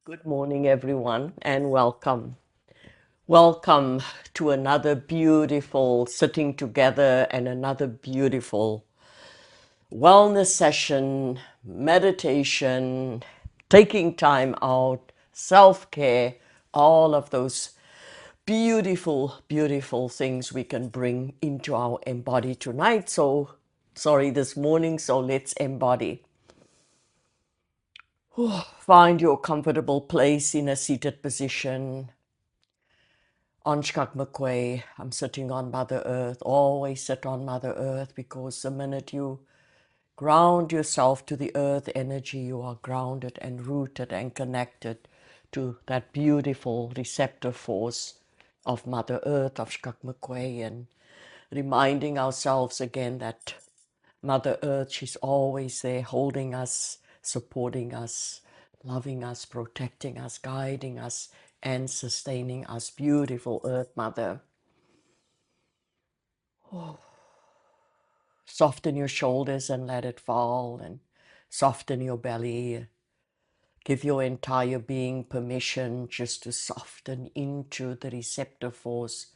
Good morning, everyone, and welcome. Welcome to another beautiful sitting together and another beautiful wellness session, meditation, taking time out, self care, all of those beautiful, beautiful things we can bring into our embody tonight. This morning. So let's embody. Find your comfortable place in a seated position. Anshkak McQuay, I'm sitting on Mother Earth. Always sit on Mother Earth, because the minute you ground yourself to the earth energy, you are grounded and rooted and connected to that beautiful receptive force of Mother Earth, of Shkak McQuay, and reminding ourselves again that Mother Earth, she's always there holding us, supporting us, loving us, protecting us, guiding us, and sustaining us. Beautiful Earth Mother. Soften your shoulders and let it fall, and soften your belly. Give your entire being permission just to soften into the receptive force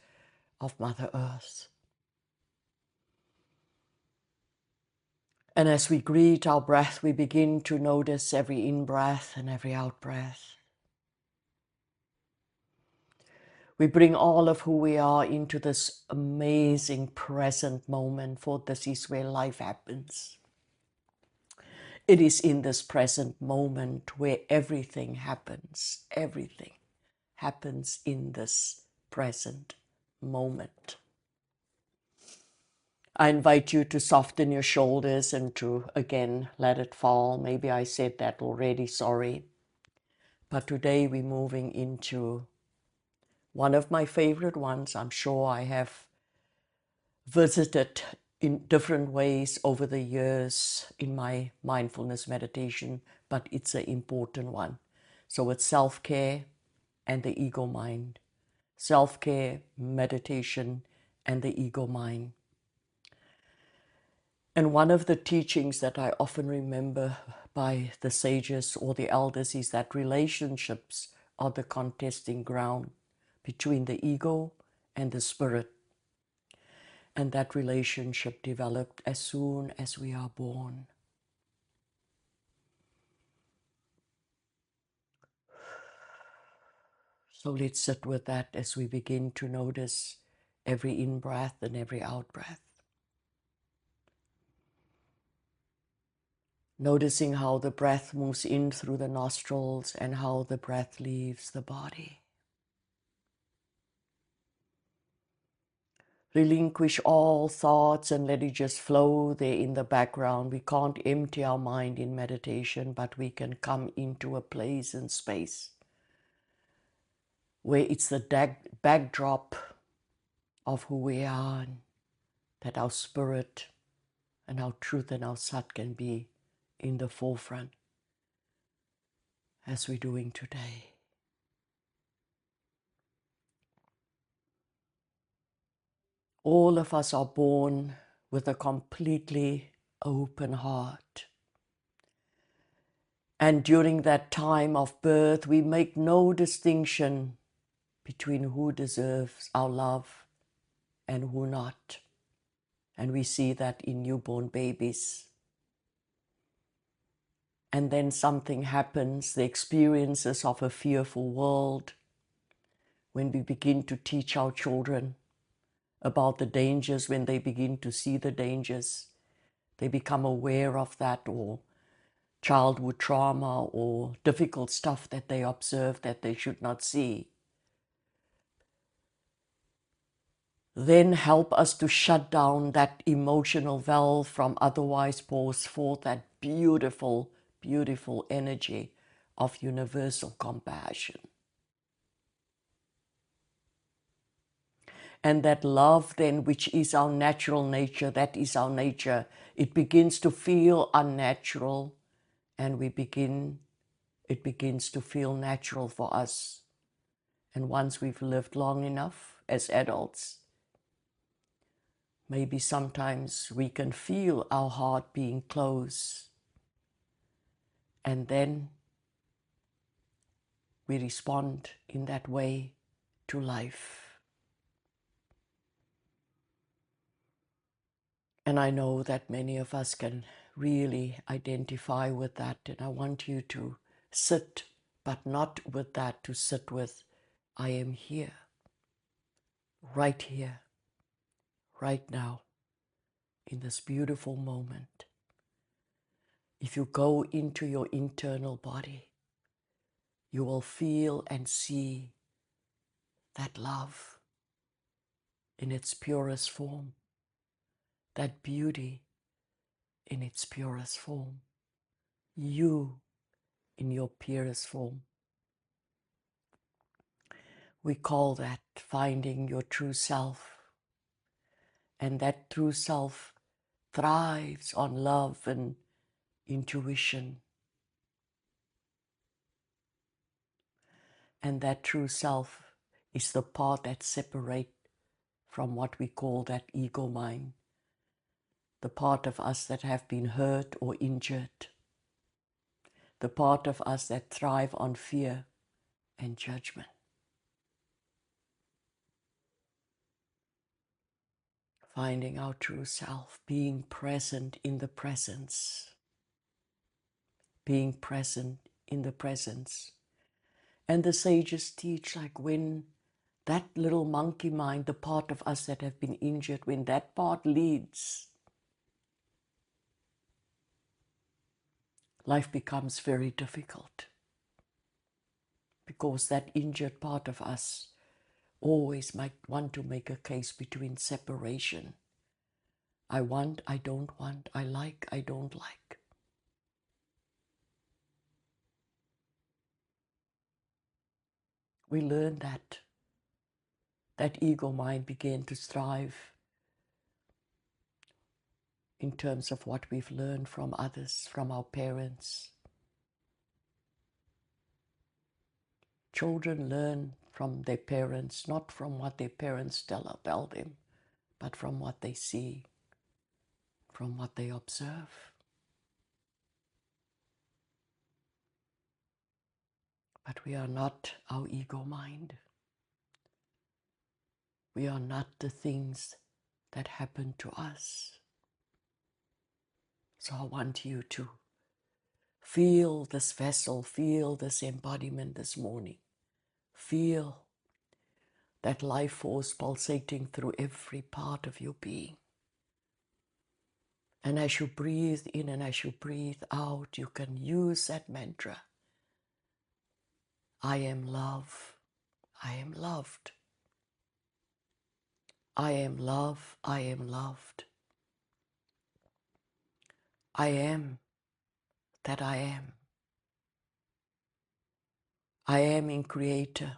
of Mother Earth. And as we greet our breath, we begin to notice every in-breath and every out-breath. We bring all of who we are into this amazing present moment, for this is where life happens. It is in this present moment where everything happens. Everything happens in this present moment. I invite you to soften your shoulders and to, again, let it fall. Maybe I said that already, sorry. But today we're moving into one of my favorite ones. I'm sure I have visited in different ways over the years in my mindfulness meditation, but it's an important one. So it's self-care and the ego mind. Self-care, meditation, and the ego mind. And one of the teachings that I often remember by the sages or the elders is that relationships are the contesting ground between the ego and the spirit. And that relationship developed as soon as we are born. So let's sit with that as we begin to notice every in-breath and every out-breath. Noticing how the breath moves in through the nostrils and how the breath leaves the body. Relinquish all thoughts and let it just flow there in the background. We can't empty our mind in meditation, but we can come into a place and space where it's the backdrop of who we are, and that our spirit and our truth and our sat can be in the forefront as we're doing today. All of us are born with a completely open heart. And during that time of birth, we make no distinction between who deserves our love and who not. And we see that in newborn babies. And then something happens, the experiences of a fearful world, when we begin to teach our children about the dangers, when they begin to see the dangers, they become aware of that, or childhood trauma or difficult stuff that they observe that they should not see. Then help us to shut down that emotional valve from otherwise pours forth that beautiful, beautiful energy of universal compassion. And that love then, which is our natural nature, that is our nature, it begins to feel unnatural, and it begins to feel natural for us. And once we've lived long enough as adults, maybe sometimes we can feel our heart being closed. And then we respond in that way to life. And I know that many of us can really identify with that. And I want you to sit, but not with that, to sit with, I am here, right now, in this beautiful moment. If you go into your internal body, you will feel and see that love in its purest form, that beauty in its purest form, you in your purest form. We call that finding your true self. And that true self thrives on love and intuition. And that true self is the part that separates from what we call that ego mind, the part of us that have been hurt or injured, the part of us that thrive on fear and judgment. Finding our true self, being present in the presence, being present in the presence. And the sages teach, like, when that little monkey mind, the part of us that have been injured, when that part leads, life becomes very difficult, because that injured part of us always might want to make a case between separation. I want, I don't want, I like, I don't like. We learn that ego mind began to strive in terms of what we've learned from others, from our parents. Children learn from their parents, not from what their parents tell them, but from what they see, from what they observe. But we are not our ego mind. We are not the things that happen to us. So I want you to feel this vessel, feel this embodiment this morning. Feel that life force pulsating through every part of your being. And as you breathe in and as you breathe out, you can use that mantra. I am love. I am loved. I am love. I am loved. I am that I am. I am in Creator,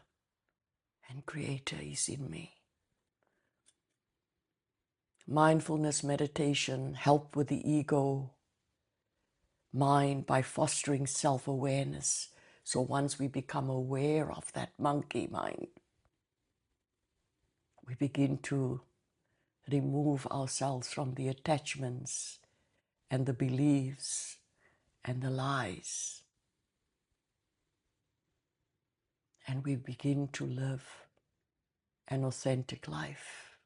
and Creator is in me. Mindfulness meditation help with the ego mind by fostering self-awareness. So once we become aware of that monkey mind, we begin to remove ourselves from the attachments and the beliefs and the lies. And we begin to live an authentic life.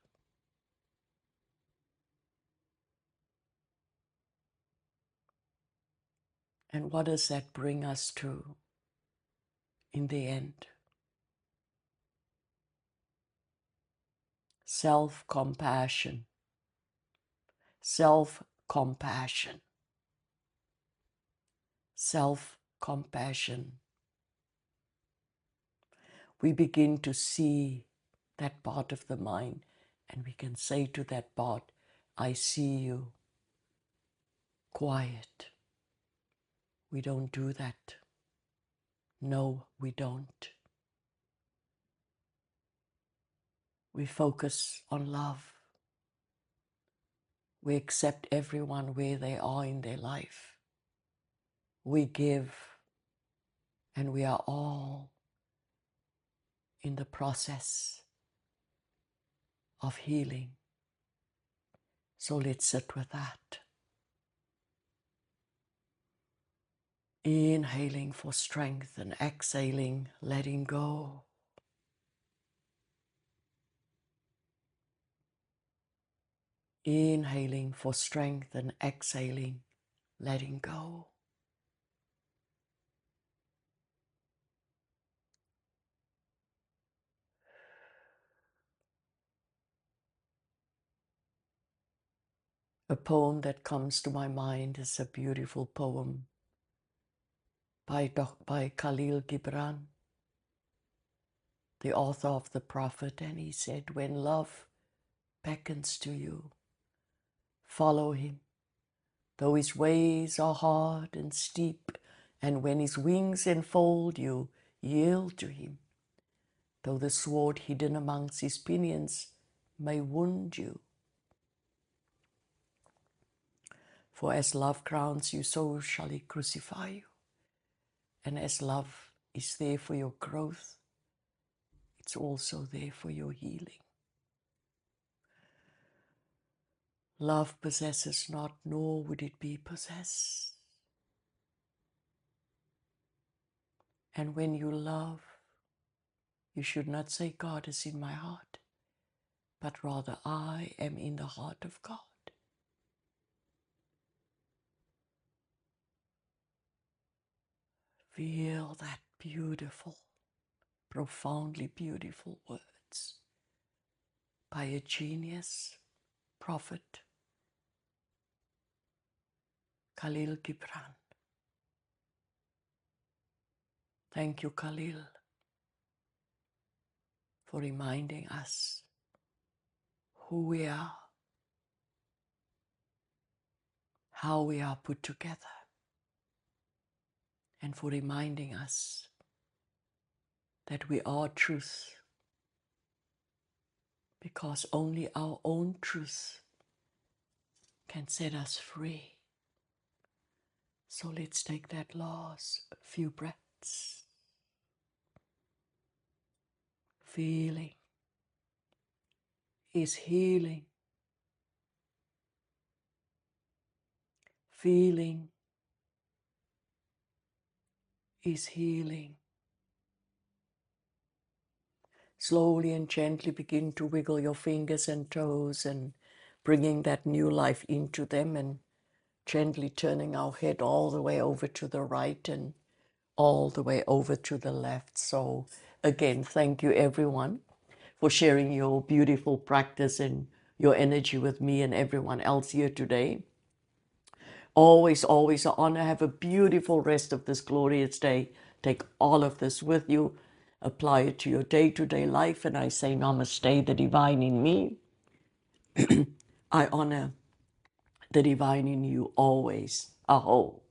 And what does that bring us to in the end? Self-compassion. Self-compassion. Self-compassion. We begin to see that part of the mind, and we can say to that part, I see you. Quiet. We don't do that. No, we don't. We focus on love. We accept everyone where they are in their life. We give, and we are all in the process of healing. So let's sit with that. Inhaling for strength and exhaling, letting go. Inhaling for strength and exhaling, letting go. A poem that comes to my mind is a beautiful poem by Khalil Gibran, the author of The Prophet, and he said, when love beckons to you, follow him, though his ways are hard and steep, and when his wings enfold you, yield to him, though the sword hidden amongst his pinions may wound you. For as love crowns you, so shall he crucify you. And as love is there for your growth, it's also there for your healing. Love possesses not, nor would it be possessed. And when you love, you should not say, God is in my heart, but rather, I am in the heart of God. Feel that beautiful, profoundly beautiful words by a genius prophet, Khalil Gibran. Thank you, Khalil, for reminding us who we are, how we are put together, and for reminding us that we are truth, because only our own truth can set us free. So let's take that last few breaths, feeling is healing, feeling is healing. Slowly and gently begin to wiggle your fingers and toes and bringing that new life into them, and gently turning our head all the way over to the right and all the way over to the left. So again, thank you everyone for sharing your beautiful practice and your energy with me and everyone else here today. Always, always an honor. Have a beautiful rest of this glorious day. Take all of this with you. Apply it to your day-to-day life. And I say namaste, the divine in me. I honor the divine in you always. Aho.